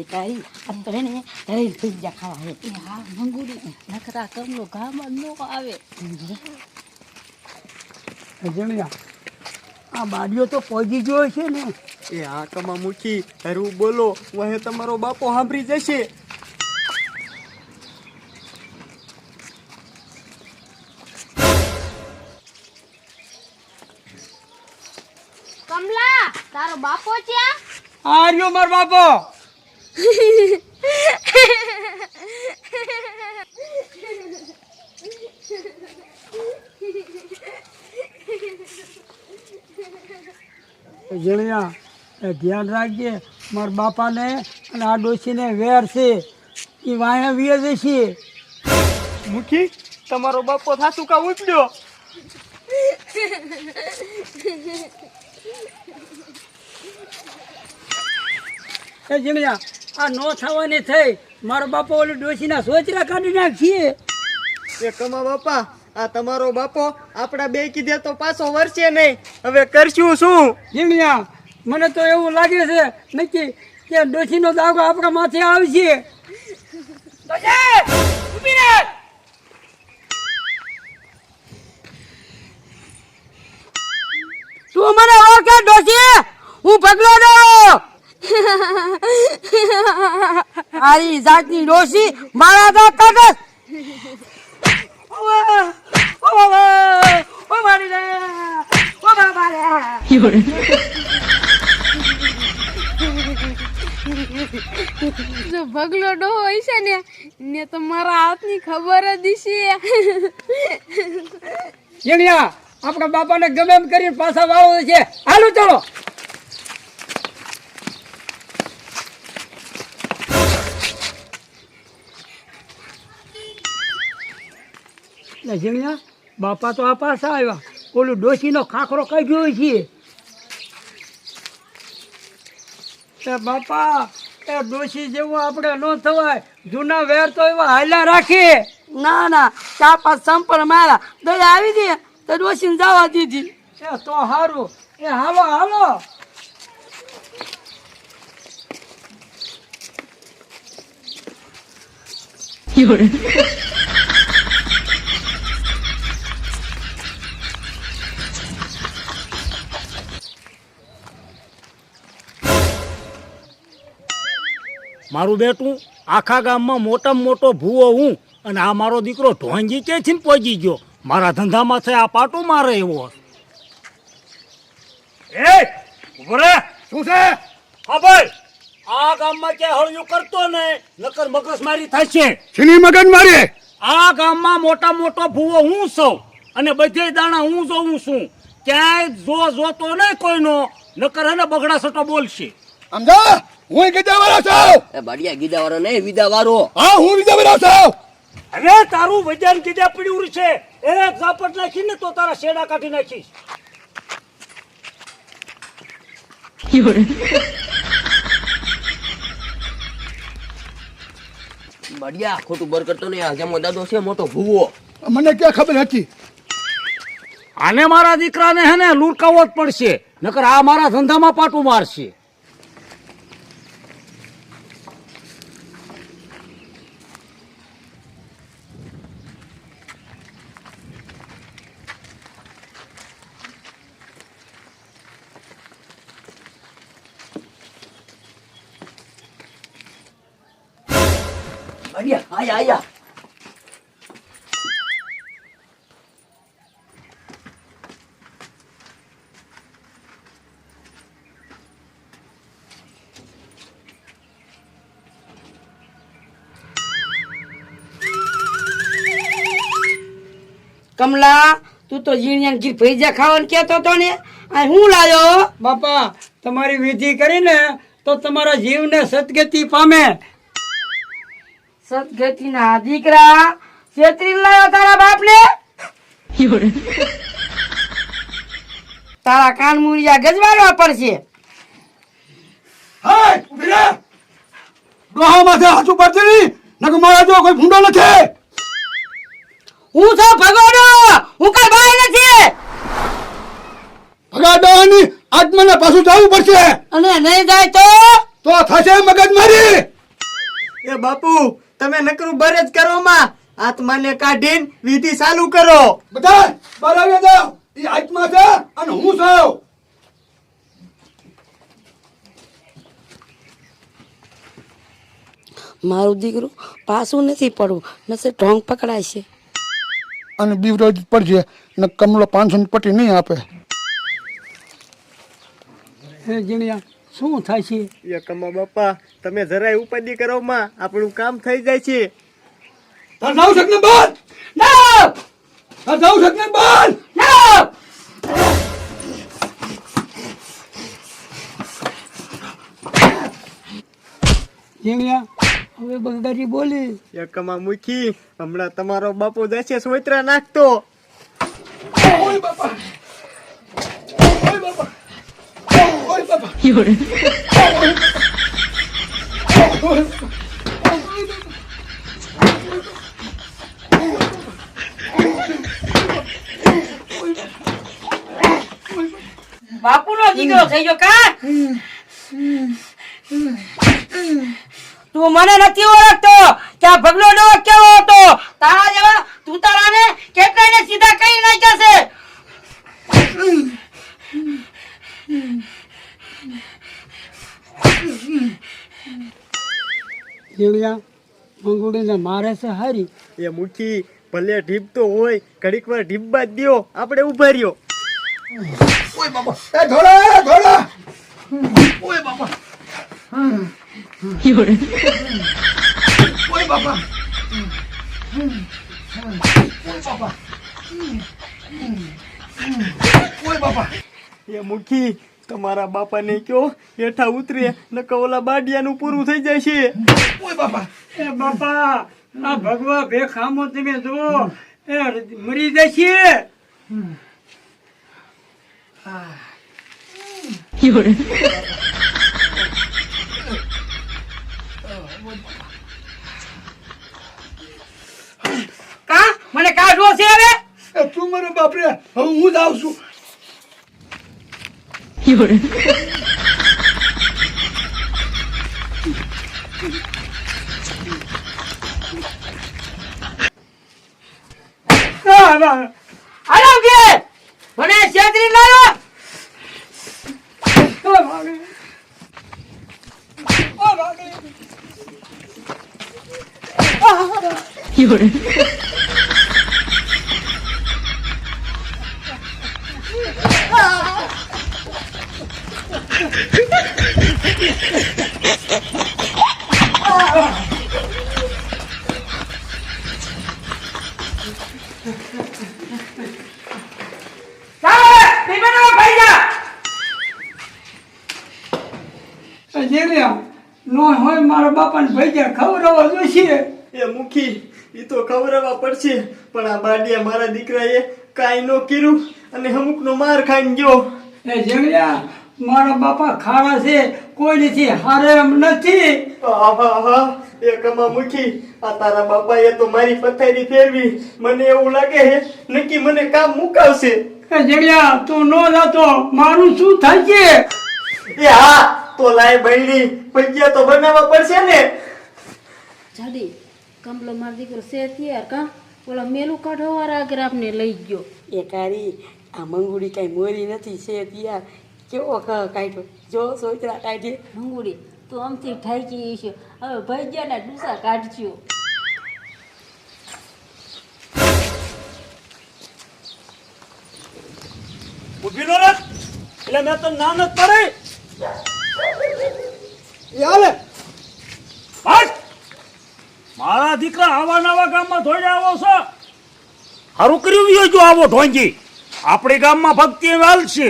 એ કાઈ આ તો હે ને ઘરે પીઝા ખાવા હે. હા મંગુડી નખરા કમલો ગામમાં નો આવે. જણિયા આ બાડીઓ તો પહોંચી ગયો છે ને. એ હા કમા મુખી હરું બોલો વહે તમારો બાપો સાંભળી જશે. કમલા તારો બાપો ક્યાં? આ રહ્યો મારો બાપો. જણિયા એ ધ્યાન રાખજે મારા બાપાને અને આ ડોશીને વેર છે એ વાયા વીએ જશે. મુખી તમારો બાપો થાસુ કા ઉપડ્યો. એ જણિયા આ નો થવાની થઈ મારો બાપો ઓલી ડોશીના સોચરા કાઢી નાખીએ. એ કમા બાપા આ તમારો બાપો આપણા બે કીધે તો પાછો વરસે નહીં. હવે કરશું શું? જીણિયા મને તો એવું લાગે છે નક્કી કે ડોશીનો દાગો આપણા માથે આવશે. તું મને ઓળખે ડોશી? હું પગલો દઉં. આરી જાતની ડોશી મારા તો કાગસ. ઓ મારી રે ઓ બાબા રે. જો ભગલો ડોહો હોય છે ને તો મારા હાથની ખબર જ છે. જીણિયા આપણા બાપાને ગમે એમ કરીને પાછા વાળો છે. હાલો ચલો. જીણિયા બાપા તો આ પાછા આવ્યા. ઓલું ડોશીનો ખાખરો કાઢ્યો છે. એ બાપા એ ડોશી જેવું આપણે ન થવાય. જૂના વેર તો એવા હાલ્યા રાખીએ. ના ના ચાર પાંચ સંપલ મારા દયા આવી દે તો ડોસીને જવા દીધી. એ તો સારું. એ હાલો હાલો. મારું બેટું આખા ગામમાં મોટામાં મોટો ભૂવો હું અને આ મારો દીકરો ઢોંજી ક્યાંથી પહોંચી ગયો. મારા ધંધામાં છે આ પાટો મારે એવો. એ ઉભો રે. શું છે? હા ભાઈ આ ગામમાં ક્યાંય હળિયું કરતો ને નકર મગજમારી થશે. શેની મગજમારી? આ ગામમાં મોટા મોટો ભૂવો હું છું અને બધે દાણા હું જોઉં છું. ક્યાંય જોતો નહીં કોઈનો નકર હે ને બગડા સટો બોલશે. સમજો હું ગીદાવાળો છું. એ બડિયા ગીદાવાળો નહીં વિદાવાળો. હા હું ગીદાવાળો છું. હવે તારું વજન કીધા પડ્યું છે. એક ઝાપટ નાખીને તો તારા શેડા કાઢી નાખીશ. બડિયા ખોટું બર કરતો નહીં. આ જમો દાદો છે મોટો ભૂવો. મને ક્યાં ખબર હતી? આને મારા દીકરાને હે ને લુરકાવો જ પડશે નકર આ મારા ધંધામાં પાટું મારશે. બડિયા આયા આયા. કમલા તું તો જીણિયા ગીર ભૈજા ખાવાનું કહેતો હતો ને આ હું લાયો. બાપા તમારી વિધિ કરીને તો તમારા જીવને સદગતિ પામે. સદગતિના દીકરા છેતરી લાયો તારા બાપને. તારા કાન મુરિયા ગજવાડવા પડશે. હાય ઉભી રે. ડોહા માથે હાચું પડશે નહીં નકર મારા જો કોઈ ભૂંડો નથી. હું તો ભગોડો હું કઈ બાય નથી. ભગા ડોહાની આત્માને પાછું જવું પડશે. અને નહીં જાય તો તો થશે મગજ મારી. એ બાપુ તમે નકરું બરે જ કરો માં, આત્માને કાઢીને વિધિ ચાલુ કરો. બધા બહાર આવી જાઓ. એ આત્મા છે અને હું છું. મારું દીકરું પાછું નથી પડવું, નસે ઢોંગ પકડાય છે. અને બીવરાજ પડશે ને કમલો 500 ની પટ્ટી નહીં આપે. હે જીણિયા શું થાય છે? એ કમા બાપા તમે જરાય ઉપાધિ કરો માં, આપણું કામ થઈ જાય છે. તાર જાવ શકને બાર. ના તાર જાવ શકને બાર. ના જીણિયા હવે બગડારી બોલી. એ કમા મુખી હમણાં તમારો બાપો જશે સોયત્રા નાખતો. ઓય બાપા. ઓય બાપા. ઓય બાપા. બાપુનો દીકરો થઈ ગયો કા? તું મને નથી ઓળખતો કે આ ભગલો ડોહ કેવો હતો. તારા જેવા તું તારાને કેટલાયને સીધા કરી નાખ્યા છે. જીણિયા મંગુડીને મારે છે હારી. એ મુખી ભલે ઢીબતો હોય ઘડીક વાર ઢીબવા જ દ્યો, આપણે ઉભા રહ્યો. ઓય બાપા. એ ધોળા ધોળા. ઓય બાપા. ઓય બાપા. ઓય બાપા. એ મુખી તમારા બાપાને કયો હેઠા ઉતરે નકર ઓલા બાડિયાનું પૂરું થઈ જાય છે. ઓય બાપા. એ બાપા આ ભગવા ભે ખામો તમે જુઓ એ મરી જશે. કા મને કાઢવો છે હવે? એ તું મારો બાપ રે. હવે હું જ આવું છું. આરામ કે મને છેતરી લાયો. જીણિયા નો હોય મારા બાપાને ભૈયા ખવડાવવા જોઈશે. એ મુખી ઈ તો ખવડાવવા પડશે, પણ આ બાડિયા મારા દીકરાએ કાંઈ નો કર્યું અને અમુકનો માર ખાઈને ગયો. એ જીણિયા મારા બાપા ખારા છે, કોઈ નથી હારે એમ નથી. આહા એ કમા મુખી આ તારા બાપાએ તો મારી પથારી ફેરવી. મને એવું લાગે છે નક્કી મને કામ મુકાવશે. એ જીણિયા તું નો જાતો મારું શું થાય છે? એ હા તો લાય બૈણી પૈયા તો બનાવવા પડશે ને. જાડી કમલો મારો દીકરો શેઠ યાર કા ઓલા મેલું કાઢવા આગળ આપને લઈ ગયો. એ કારી આ મંગુડી કઈ મોરી નથી છે યાર. કેવો કાઢ્યો જો સોચરા કાઢી. મંગુડી તું આમથી ઠાકી છે, હવે ભૈયાના ડૂસા કાઢજો. ઊભી નો રખ એટલે મેં તો ના નથી પડી. યાલે હટ! મારા દીકરા આવા નવા ગામમાં ધોઈને આવો છો. હારું કર્યું જો આવો ઢોંગી. આપણી ગામમાં ભક્તિ હાલ છે.